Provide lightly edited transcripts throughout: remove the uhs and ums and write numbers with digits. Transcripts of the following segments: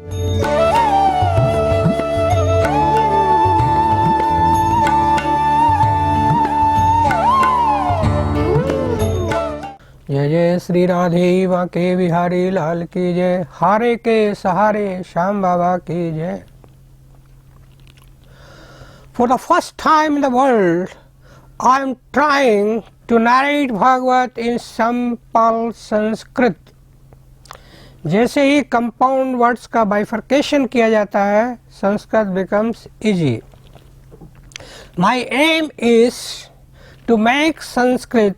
जय जय श्री राधे वाके बिहारी लाल की जय, हारे के सहारे श्याम बाबा की जय। For the first time in the world, I am trying to narrate Bhagavad in simple Sanskrit. जैसे ही compound words का bifurcation किया जाता है, Sanskrit becomes easy. My aim is to make Sanskrit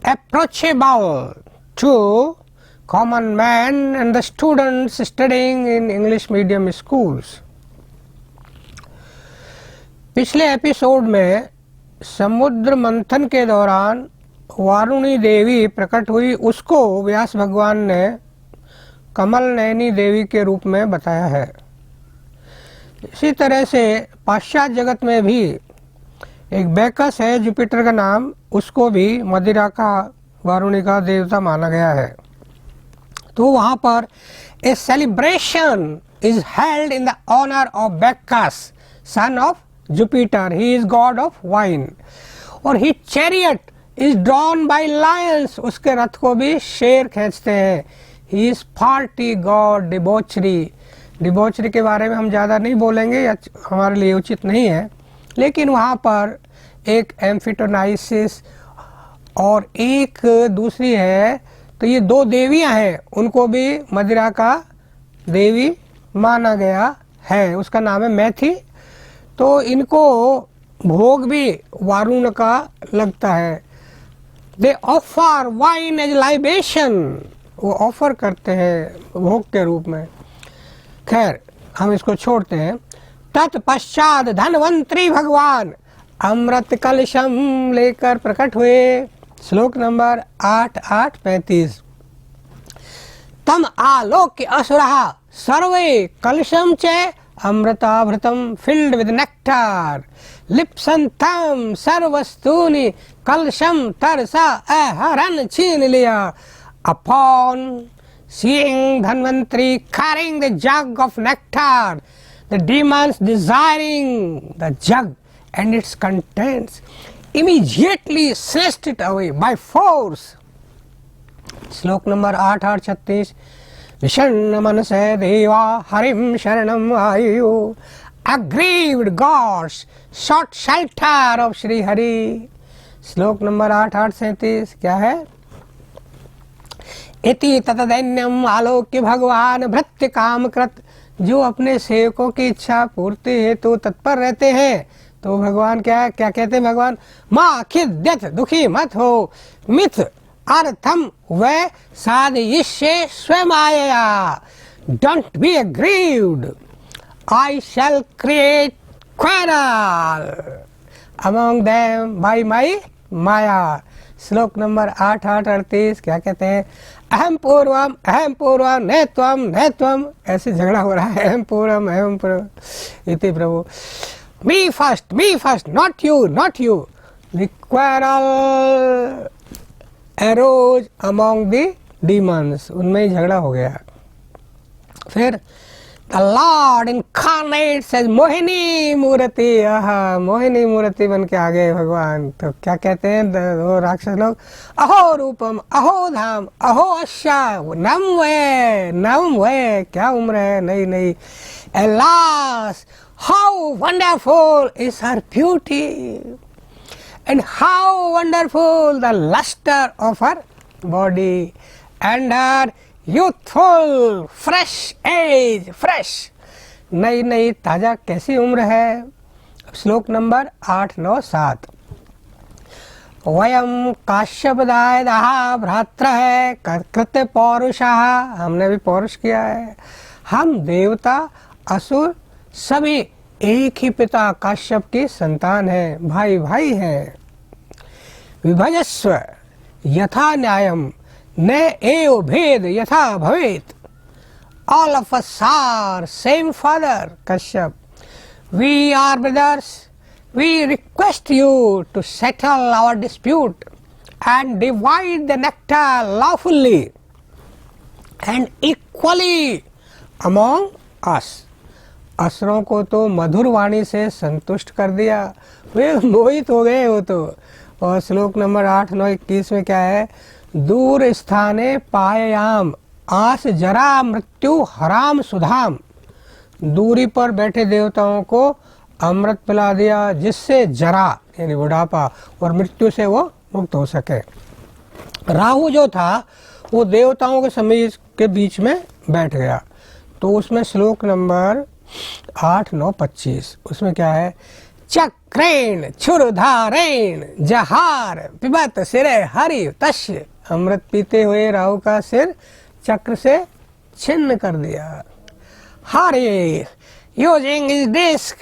approachable to common man and the students studying in English medium schools. पिछले episode में समुद्र मंथन के दौरान वारुणी देवी प्रकट हुई, उसको व्यास भगवान ने कमल नयनी देवी के रूप में बताया है। इसी तरह से पाश्चात्य जगत में भी एक बैकस है जुपिटर का नाम, उसको भी मदिरा का वारुणी का देवता माना गया है। तो वहाँ पर a celebration is held in the honour of Bacchus son of Jupiter. He is god of wine. और ही chariot is drawn by lions. उसके रथ को भी शेर खींचते हैं। He is party god debauchery. Debauchery के बारे में हम ज़्यादा नहीं बोलेंगे, या हमारे लिए उचित नहीं है, लेकिन वहाँ पर एक एम्फिटोनाइसिस और एक दूसरी है, तो ये दो देवियाँ हैं, उनको भी मदिरा का देवी माना गया है। उसका नाम है मैथी। तो इनको भोग भी वारुण का लगता है। दे ऑफर वाइन एज लाइबेशन, वो ऑफर करते हैं भोग के रूप में। खैर, हम इसको छोड़ते हैं। तत्पश्चात धनवंतरी भगवान अमृत कलशम लेकर प्रकट हुए। श्लोक नंबर 8835। तम आलोक्य असुरः सर्वे कलशम च अमृताभृतम filled with nectar लिप्संतम सर्वस्तूनि कलशम तरसा आहरण छीन लिया। Upon seeing Dhanvantari carrying the jug of nectar, the demons desiring the jug and its contents immediately snatched it away by force. श्लोक नंबर 8836। विषण्ण मनसे देवा हरिम शरणम आयु। Aggrieved gods sought shelter of Shri Hari. श्लोक number 8837 क्या है? इति ततदैन्यम आलोक्य भगवान भृत्य काम कृत। जो अपने सेवकों की इच्छा पूर्ति हेतु तत्पर रहते हैं, तो भगवान क्या कहते हैं? भगवान माँ खिद्यत, दुखी मत हो, मिथ अर्थम वै साधयिष्ये स्वमायया। Don't be aggrieved. I shall create quarrel among them by my माया। श्लोक नंबर 8838 क्या कहते हैं? अहम पूर्वम नैत्वम नैत्वम। ऐसे झगड़ा हो रहा है, अहम पूर्वम इति प्रभु। Me first, not you. The quarrel arose among the demons, उनमें ही झगड़ा हो गया। फिर the Lord incarnate says Mohini मूर्ति। मोहिनी मूर्ति बन के आ गए भगवान। तो क्या कहते हैं वो राक्षस लोग? अहो रूपम, अहो धाम, अहो अश्या, नम वे, क्या उम्र है? नहीं। Alas, how wonderful is her beauty, and how wonderful the luster of her body, and her youthful fresh age, fresh नई ताजा कैसी उम्र है। श्लोक नंबर 897। वयम काश्यपदायः भ्रात्र है कृत्य पौरुषः। हमने भी पौरुष किया है। हम देवता असुर सभी एक ही पिता काश्यप की संतान है, भाई हैं। विभजस्व यथा न्यायम न एव भेद यथा भवेत। All of us are same father, Kashyap. We are brothers. We request you to settle our dispute and divide the nectar lawfully and equally among us. असुरों को तो मधुर वाणी से संतुष्ट कर दिया, वे मोहित हो गए वो तो। और श्लोक नंबर 8, 9, 21 में क्या है? दूर स्थाने पायाम आस जरा मृत्यु हराम सुधाम। दूरी पर बैठे देवताओं को अमृत पिला दिया, जिससे जरा यानी बुढ़ापा और मृत्यु से वो मुक्त हो सके। राहु जो था वो देवताओं के समीप के बीच में बैठ गया। तो उसमें श्लोक नंबर 8, 9, 25 उसमें क्या है? चक्रेण क्षुरधारेण जहार पिबत सिरे हरि तस्य। अमृत पीते हुए राहु का सिर चक्र से छिन्न कर दिया। Hari using his disk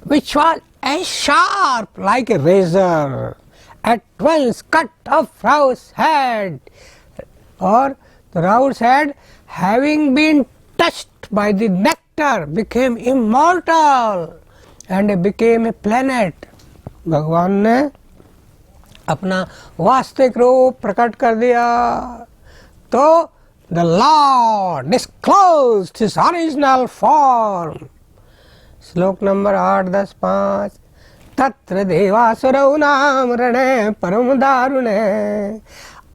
which was as sharp like a razor at once cut off Rahu's head, or Rahu's head having been touched by the nectar became immortal and became a planet. भगवान ने अपना वास्तविक रूप प्रकट कर दिया तो the Lord disclosed his original form. श्लोक नंबर 8, 10, 5 तत्र देवासुरौ नाम रणे परम दारुणे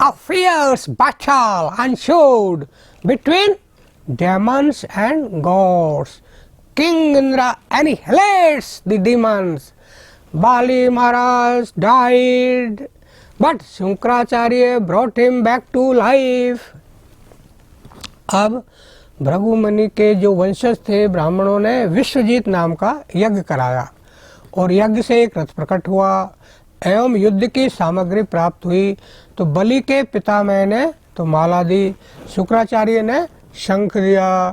a fierce battle ensued between demons and gods. King Indra annihilates the demons. Bali Maharaj died, but Shukracharya brought him back to life. अब भृगुमुनि के जो वंशज थे ब्राह्मणों ने विश्वजीत नाम का यज्ञ कराया और यज्ञ से एक रथ प्रकट हुआ एवं युद्ध की सामग्री प्राप्त हुई। तो बलि के पितामह ने तो माला दी, शुक्राचार्य ने शंख दिया,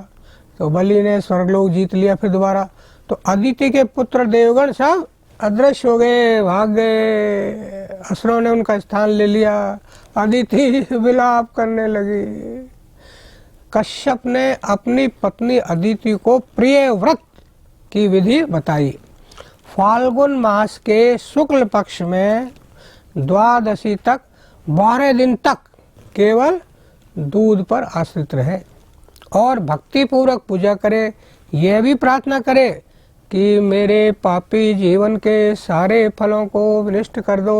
तो बलि ने स्वर्गलोक जीत लिया फिर दोबारा। तो अदिति के पुत्र देवगण सब अदृश्य हो गए, भाग गए, असुरों ने उनका स्थान ले लिया। अदिति विलाप करने लगी। कश्यप ने अपनी पत्नी अदिति को प्रिय व्रत की विधि बताई। फाल्गुन मास के शुक्ल पक्ष में द्वादशी तक 12 दिन तक केवल दूध पर आश्रित रहे और भक्ति पूर्वक पूजा करे। यह भी प्रार्थना करे कि मेरे पापी जीवन के सारे फलों को विनष्ट कर दो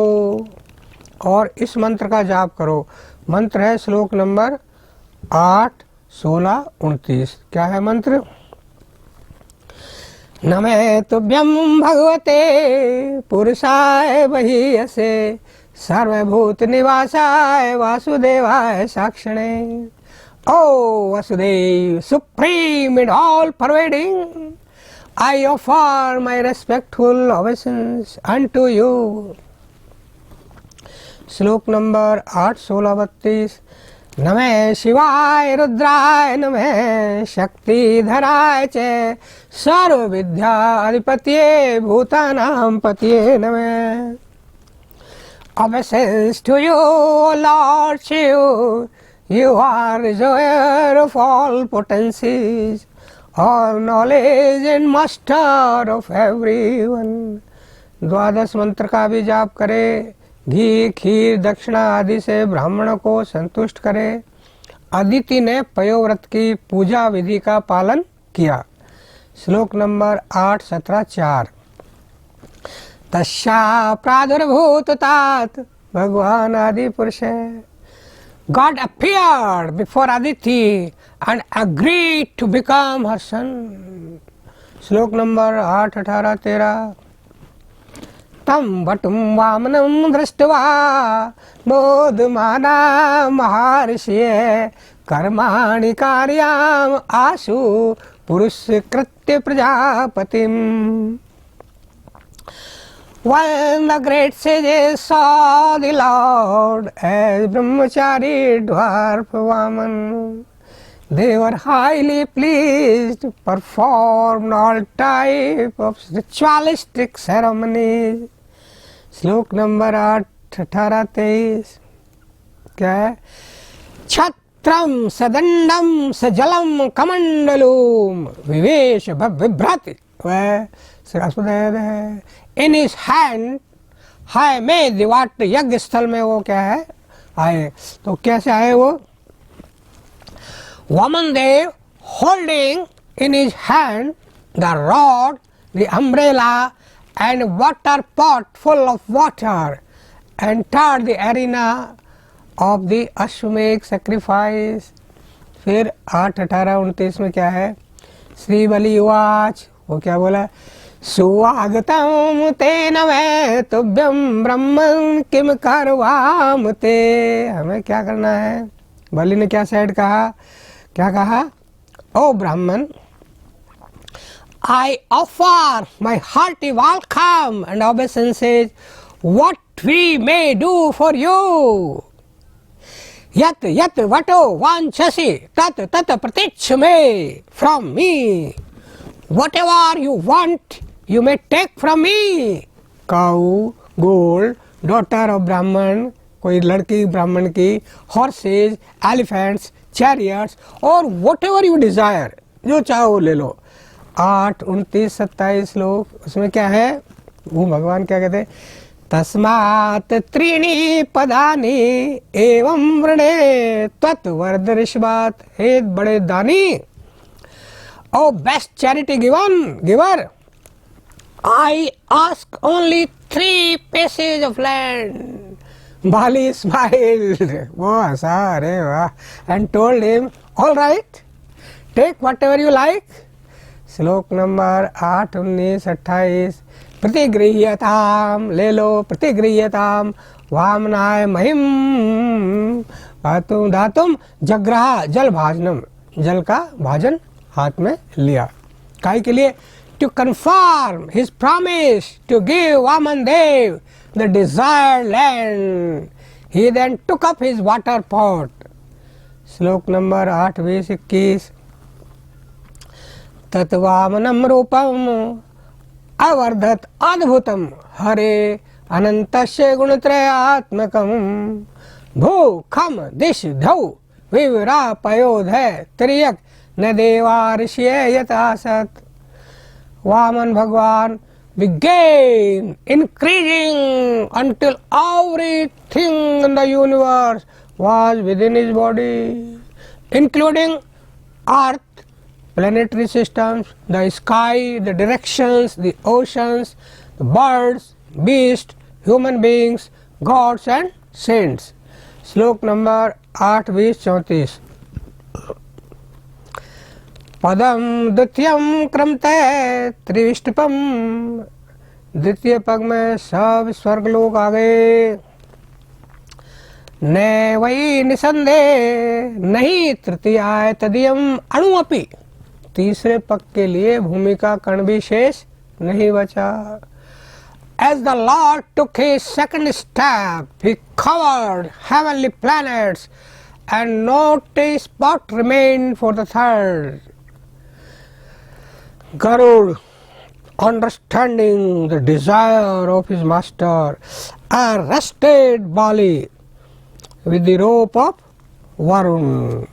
और इस मंत्र का जाप करो। मंत्र है श्लोक नंबर 8, 16, 29। क्या है मंत्र? नमे तुभ्यं भगवते पुरुषाय महीयसे सर्वभूत निवासाय वासुदेवाय साक्षिणे। O Vasudev, supreme and all pervading, I offer my respectful obeisance unto you. श्लोक नंबर 8, 16, 32। नमः शिवाय रुद्राय नमः शक्तिधराय च सर्व विद्याधिपतये भूतानां पतये नमः। Obeisance to you, Lord Shiva, you are the joyer of all potencies, all knowledge and master of everyone। द्वादश मंत्र का भी जाप करे, घी खीर दक्षिणा आदि से ब्राह्मणों को संतुष्ट करे। अदिति ने पयोव्रत की पूजा विधि का पालन किया। श्लोक नंबर 8, 17, 4। तस्या प्रादुर्भूतात भगवान आदि पुरुष God appeared before Aditi and agreed to become her son। श्लोक नंबर 8, 18, 13। तम वटुम वामनं दृष्ट्वा मोदमाना महर्षिः कर्माणि कार्याम् आशु पुरुषकृत्य प्रजापतिम्। When the great sages saw the Lord as brahmachari dwarf Vaman, they were highly pleased, performed all type of ritualistic ceremonies। श्लोक number 8, 18, 23। क्या है? छत्रम सदंडम सजलम कमंडलूम विवेश बिभ्रति वह है। इन इस हैंड हाय में दिवाट यज्ञ स्थल में वो क्या है आए। तो कैसे आए वो? वामन देव holding in his hand the rod, the umbrella, and a water pot full of water, entered the arena of the Ashwamedh sacrifice. फिर 8:18-29 में क्या है? श्री बलि उवाच, वो क्या बोला? सुवागतम तेन वै तुभ्यं ब्रह्मन् किम करवाम ते। हमें क्या करना है? बलि ने क्या सेड कहा? क्या कहा? ओ ब्राह्मण, I offer my hearty welcome and obeisances. What we may do for you? Yat yat vato vanchasi tat tat pratich me from me. Whatever you want, you may take from me. Cow, gold, daughter of Brahman, कोई लड़की ब्राह्मण की, horses, elephants, chariots, or whatever you desire, जो चाहो ले लो। 8, 29, 27 लोग, उसमें क्या है? वो भगवान क्या कहते? तस्मात् त्रीणि पदानि एवं वृणे त्वत्वर्ध ऋषभात्। हे बड़े दानी, O best charity giver, I ask only 3 pieces of land. Bali smiled, वो हंसा, अरे वाह, and told him, all right, take whatever you like. श्लोक नंबर 8, 19, 28। प्रतिगृह्यताम, ले लो, प्रतिगृह्यताम वामनाय महिम धातुम जग्रहा जल भाजनम, जल का भाजन हाथ में लिया। काहे के लिए? To confirm his promise to give Vamandev the desired land. He then took up his water pot. श्लोक नंबर 8, 20, 21। तत्वामनम रूपम अवर्धत अद्भुतम हरे अनंतस्य गुणत्रयात्मकम भूखम दिश धौ विवरापयोधय त्रियक न देवा ऋषिये यथासत। वामन भगवान began increasing until everything in the universe was within his body, including earth, planetary systems, the sky, the directions, the oceans, the birds, beasts, human beings, gods and saints. श्लोक number 8, 20, 34। पदम द्वितीयम क्रमते त्रिविष्टपम। द्वितीय पग में सब स्वर्गलोक आ गए। न वही निसंदेह नहीं तृतीयाय तदीयम अणुअपि। तीसरे पग के लिए भूमि का कण भी शेष नहीं बचा। As the Lord took his second step, he covered heavenly planets and not a spot remained for the third. Garud, understanding the desire of his master, arrested Bali with the rope of Varun.